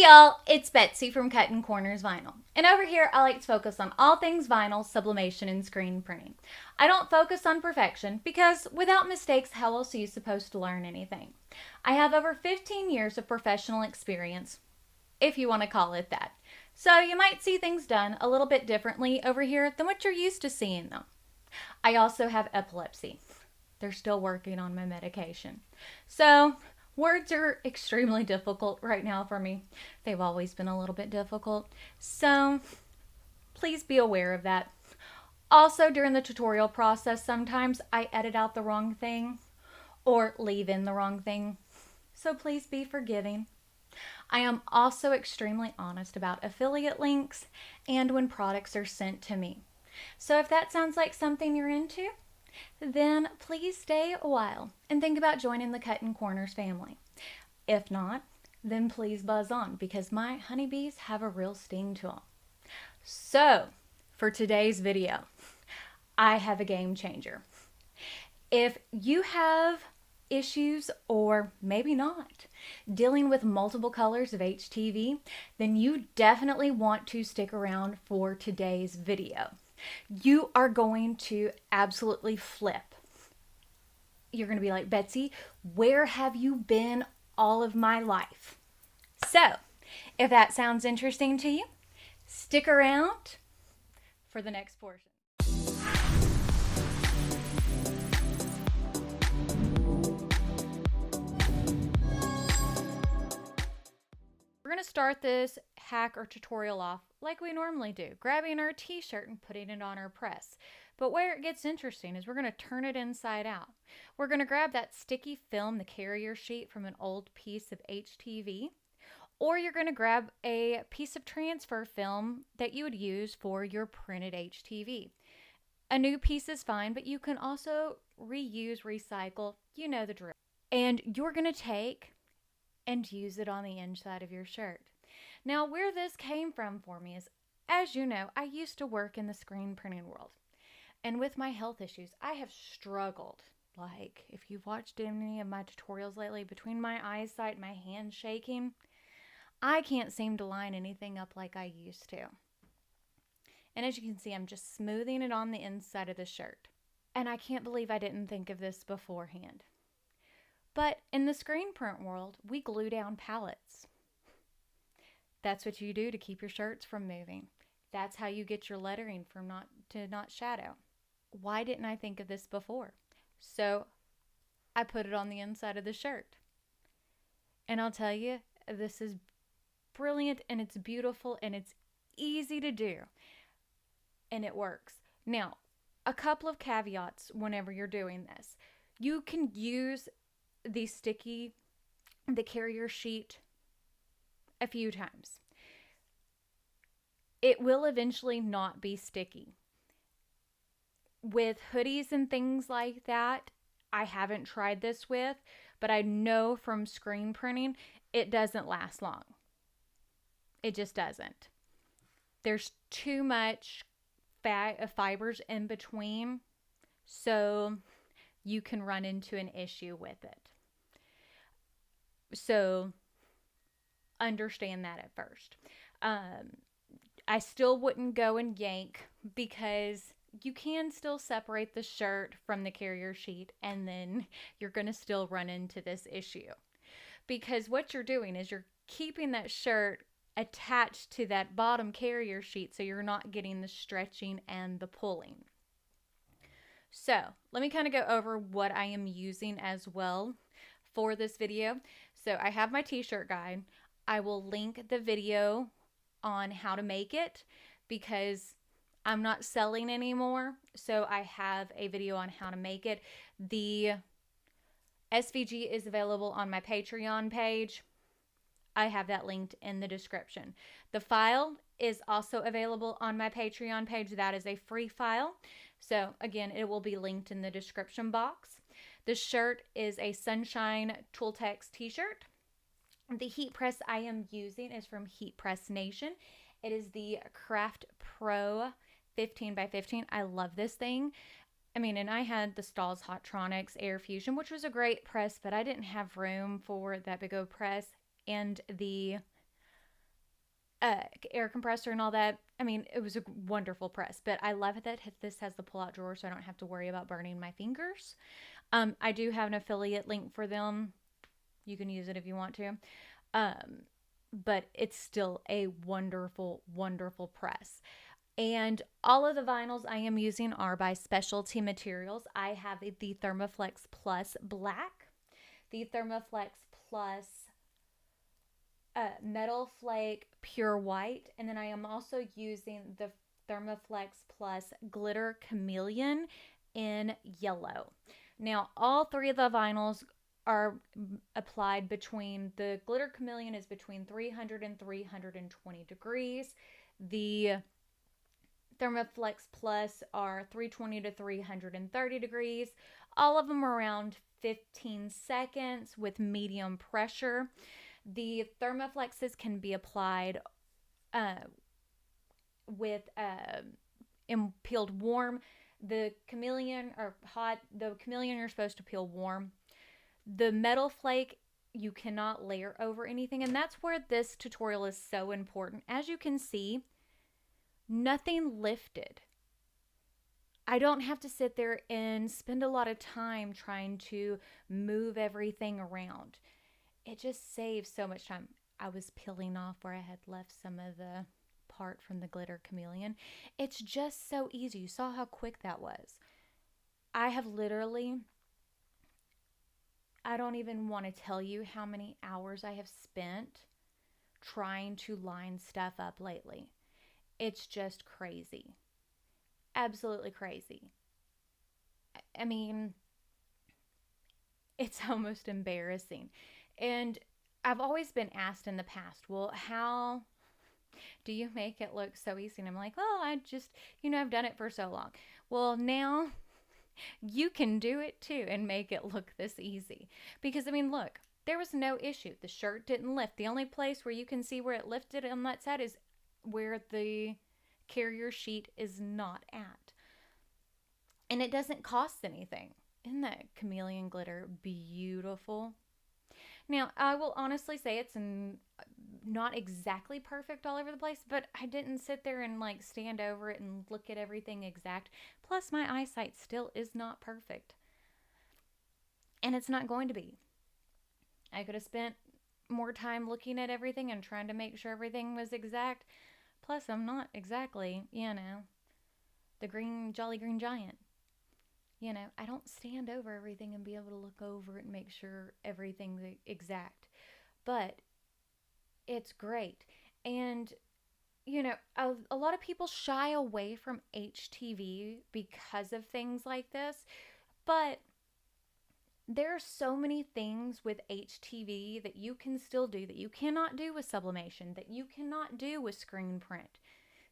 y'all, it's Betsy from Cuttin Corners Vinyl. And over here, I like to focus on all things vinyl, sublimation, and screen printing. I don't focus on perfection because without mistakes, how else are you supposed to learn anything? I have over 15 years of professional experience, if you want to call it that. So you might see things done a little bit differently over here than what you're used to seeing them. I also have epilepsy. They're still working on my medication. So words are extremely difficult right now for me. They've always been a little bit difficult. So please be aware of that. Also, during the tutorial process, sometimes I edit out the wrong thing or leave in the wrong thing. So please be forgiving. I am also extremely honest about affiliate links and when products are sent to me. So if that sounds like something you're into, then please stay a while and think about joining the Cuttin Corners family. If not, then please buzz on because my honeybees have a real sting to them. So, for today's video, I have a game changer. If you have issues, or maybe not, dealing with multiple colors of HTV, then you definitely want to stick around for today's video. You are going to absolutely flip. You're going to be like, Betsy, where have you been all of my life? So, if that sounds interesting to you, stick around for the next portion. We're going to start this hack or tutorial off like we normally do, grabbing our t-shirt and putting it on our press. But where it gets interesting is we're going to turn it inside out. We're going to grab that sticky film, the carrier sheet from an old piece of HTV, or you're going to grab a piece of transfer film that you would use for your printed HTV. A new piece is fine, but you can also reuse, recycle, you know the drill. And you're going to take and use it on the inside of your shirt. Now, where this came from for me is, as you know, I used to work in the screen printing world. And with my health issues, I have struggled. Like, if you've watched any of my tutorials lately, between my eyesight and my hand shaking, I can't seem to line anything up like I used to. And as you can see, I'm just smoothing it on the inside of the shirt. And I can't believe I didn't think of this beforehand. But in the screen print world, we glue down palettes. That's what you do to keep your shirts from moving. That's how you get your lettering from not shadow. Why didn't I think of this before? So I put it on the inside of the shirt. And I'll tell you, this is brilliant and it's beautiful and it's easy to do. And it works. Now, a couple of caveats whenever you're doing this. You can use the carrier sheet a few times. It will eventually not be sticky. With hoodies and things like that, I haven't tried this with, but I know from screen printing, it doesn't last long. It just doesn't. There's too much fibers in between, so you can run into an issue with it. So understand that at first. I still wouldn't go and yank because you can still separate the shirt from the carrier sheet and then you're going to still run into this issue. Because what you're doing is you're keeping that shirt attached to that bottom carrier sheet so you're not getting the stretching and the pulling. So let me kind of go over what I am using as well for this video. So I have my t-shirt guide. I will link the video on how to make it because I'm not selling anymore. So I have a video on how to make it. The SVG is available on my Patreon page. I have that linked in the description. The file is also available on my Patreon page. That is a free file. So again, it will be linked in the description box. The shirt is a Sunshine Tooltex t-shirt. The heat press I am using is from Heat Press Nation. It is the Craft Pro 15x15. I love this thing. I mean, and I had the Stahl's Hotronix Air Fusion, which was a great press, but I didn't have room for that big old press. And the air compressor and all that. I mean, it was a wonderful press, but I love that this has the pull-out drawer, so I don't have to worry about burning my fingers. I do have an affiliate link for them. You can use it if you want to. But it's still a wonderful, wonderful press. And all of the vinyls I am using are by Specialty Materials. I have the Thermoflex Plus Black, the Thermoflex Plus Metal Flake Pure White, and then I am also using the Thermoflex Plus Glitter Chameleon in yellow. Now, all three of the vinyls are applied between, the Glitter Chameleon is between 300 and 320 degrees. The Thermoflex Plus are 320 to 330 degrees. All of them are around 15 seconds with medium pressure. The Thermoflexes can be applied with peeled warm. The Chameleon are hot. The Chameleon you're supposed to peel warm. The Metal Flake you cannot layer over anything, and that's where this tutorial is so important. As you can see, nothing lifted. I don't have to sit there and spend a lot of time trying to move everything around. It just saves so much time. I was peeling off where I had left some of the part from the Glitter Chameleon. It's just so easy. You saw how quick that was. I have literally, I don't even want to tell you how many hours I have spent trying to line stuff up lately. It's just crazy. Absolutely crazy. I mean, it's almost embarrassing. And I've always been asked in the past, well, how do you make it look so easy? And I'm like, well, I just, I've done it for so long. Well, now you can do it too and make it look this easy. Because, I mean, look, there was no issue. The shirt didn't lift. The only place where you can see where it lifted on that side is where the carrier sheet is not at. And it doesn't cost anything. Isn't that chameleon glitter beautiful? Now, I will honestly say it's not exactly perfect all over the place, but I didn't sit there and like stand over it and look at everything exact. Plus, my eyesight still is not perfect. And it's not going to be. I could have spent more time looking at everything and trying to make sure everything was exact. Plus, I'm not exactly, the Jolly Green Giant. I don't stand over everything and be able to look over it and make sure everything's exact. But it's great. And, a lot of people shy away from HTV because of things like this. But there are so many things with HTV that you can still do that you cannot do with sublimation, that you cannot do with screen print,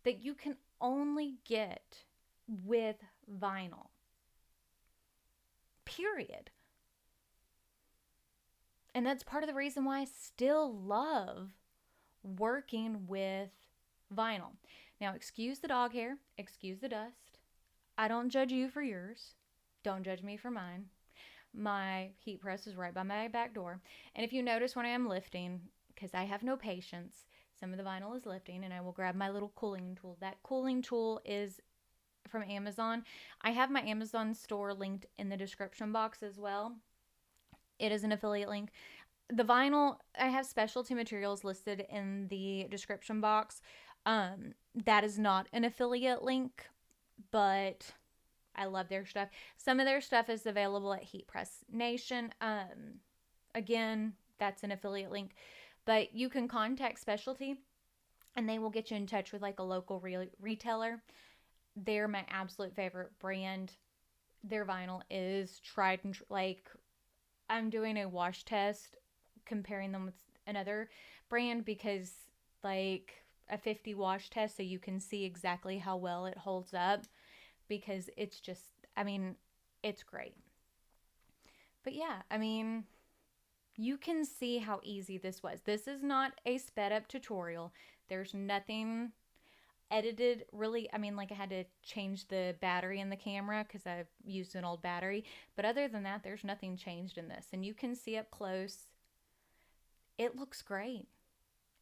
that you can only get with vinyl. Period. And that's part of the reason why I still love working with vinyl. Now, excuse the dog hair, excuse the dust. I don't judge you for yours. Don't judge me for mine. My heat press is right by my back door. And if you notice when I am lifting, because I have no patience, some of the vinyl is lifting, and I will grab my little cooling tool. That cooling tool is from Amazon. I have my Amazon store linked in the description box as well. It is an affiliate link. The vinyl, I have Specialty Materials listed in the description box. That is not an affiliate link, but I love their stuff. Some of their stuff is available at Heat Press Nation. Again, that's an affiliate link. But you can contact Specialty, and they will get you in touch with like a local retailer. They're my absolute favorite brand. Their vinyl is tried and like, I'm doing a wash test comparing them with another brand because like a 50 wash test so you can see exactly how well it holds up, because it's just, it's great. But yeah, you can see how easy this was. This is not a sped up tutorial. There's nothing edited really. I had to change the battery in the camera because I used an old battery, but other than that, there's nothing changed in this. And you can see up close, it looks great,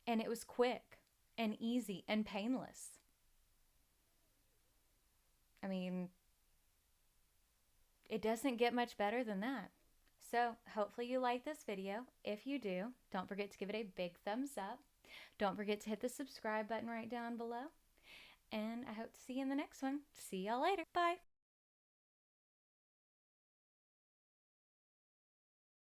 and it was quick, and easy and painless. I mean, it doesn't get much better than that. So hopefully you like this video. If you do, don't forget to give it a big thumbs up. Don't forget to hit the subscribe button right down below. And I hope to see you in the next one. See y'all later. Bye.